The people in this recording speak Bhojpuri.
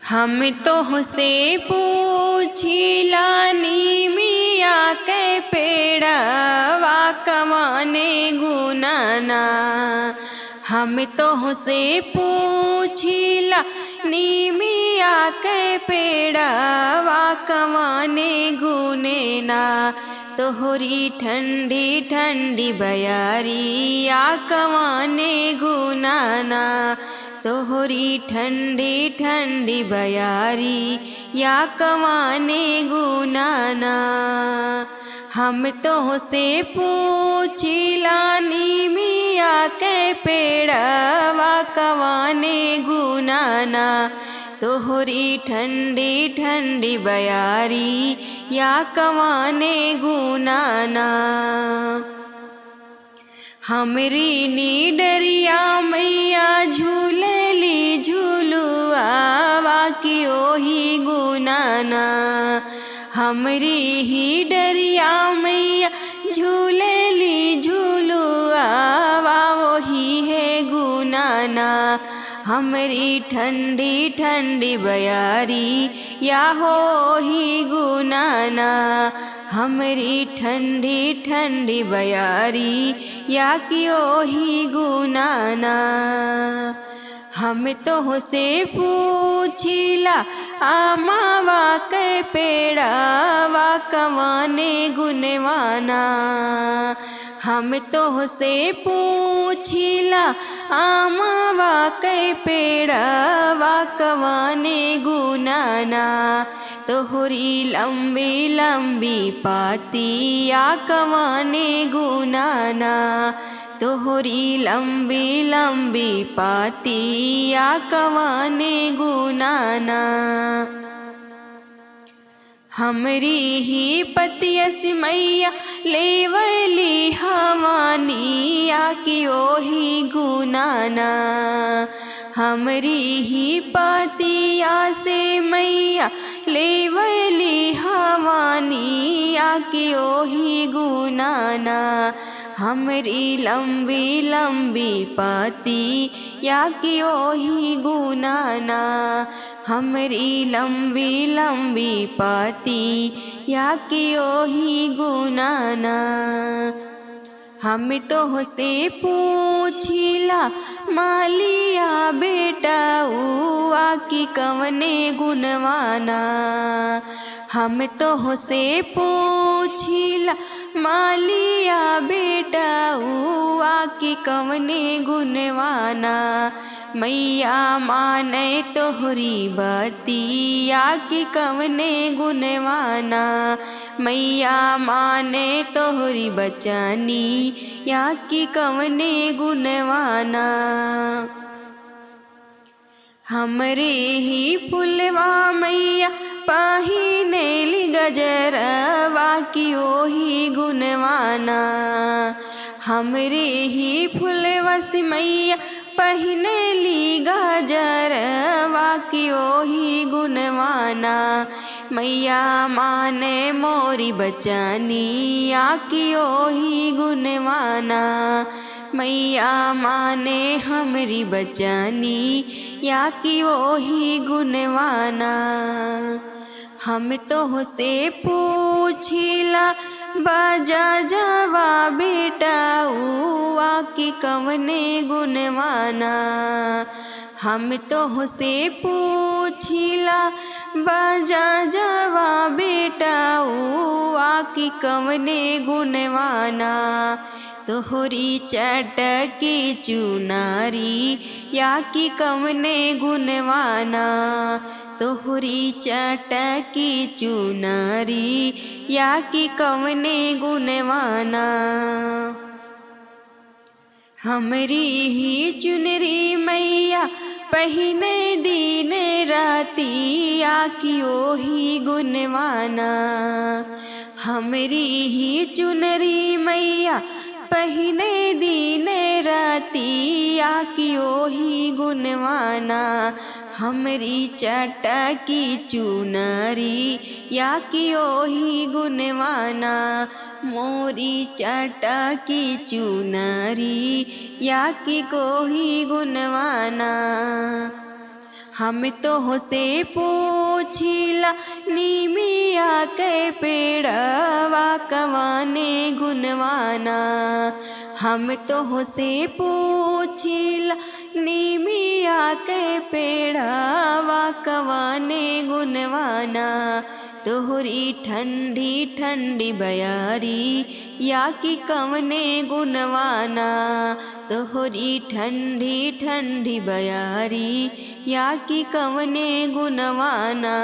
हम तोहसे पूछिला निमिया के पेड़वा कवने गुनाना। हम तोहसे पूछिला निमिया के पेड़वा कवने गुनेना। तोहरी ठंडी ठंडी बयारिया कवने गुनाना। तोहरी ठंडी ठंडी बयारी या कवाने गुनाना। हम तोहसे पूछिला निमिया के पेड़वा कवाने गुनाना। तोहरी ठंडी ठंडी बयारी या कवाने गुनाना। हमरी निडरिया मैया झूलेली झूलुआवा की ओही गुनाना। हमरी ही डरिया मैया झूलेली झूलुआवा वही है गुनाना। हमरी ठंडी ठंडी बयारी या हो ही गुनाना। हमरी ठंडी ठंडी बयारी या की ओही गुनाना। हम तोहसे पूछिला आमावा के पेड़वा कवने गुनवाना। हम तोहसे पूछिला आमावा के पेड़वा कवने गुनाना। तोहरी लंबी लंबी पातिया कवने गुनाना। तोहरी लंबी लंबी पातिया कवने गुनाना। हमरी ही पतियस मैया लेवली हवानिया की ओही गुनाना। हमरी ही पतिया से मैया लेवली हवानिया की ओही गुनाना। हमरी लंबी लंबी पाती या की ओही गुनाना। हमरी लंबी लंबी पाती या की ओही गुनाना। हम तोहसे पूछिला मालिया बेटा उआ की कवने गुनवाना। हम तोहसे पूछिला मालिया बेटा उआ की कवने गुनवाना। मैया माने तोहरी बतिया की कवने गुनवाना। मैया माने तोहरी बचनी या की कवने गुनवाना। हमरे ही फुलवा मैया पहिनेली गजरवा की ओही गुनवाना। हमरे ही फुलवा से मैया पहिनेली गजरवा की ओही गुनवाना। मैया माने मोरी बचनी या की ओही गुनवाना। मैया माने हमरी बचनी या की ओही गुनवाना। हम तोहसे पूछिला बाजा जावा बेटा उआ की कवने गुनवाना। हम तोहसे पूछिला बाजा जावा बेटा उआ की कवने गुनवाना। तोहरी चटकी चुनारी या की कवने गुनवाना। तोहरी चटकी चुनारी या की कवने गुनवाना। हमरी ही चुनरी मैया पहिने दिन राती या की ओही गुनवाना। हमरी ही चुनरी मैया पहिने दिन राती या की ओही गुनवाना। हमरी चटकी चुनरी या की ओही गुनवाना। मोरी चटकी चुनरी या की कोही गुनवाना। हम तो से पूछिला निमिया के पेड़वा कवाने गुनवाना। हम तो से पूछिला निमिया के पेड़वा कवाने गुनवाना। तोहरी ठंडी ठंडी बयारी या कि कवने गुनवाना। तोहरी ठंडी ठंडी बयारी या कि कवने गुनवाना।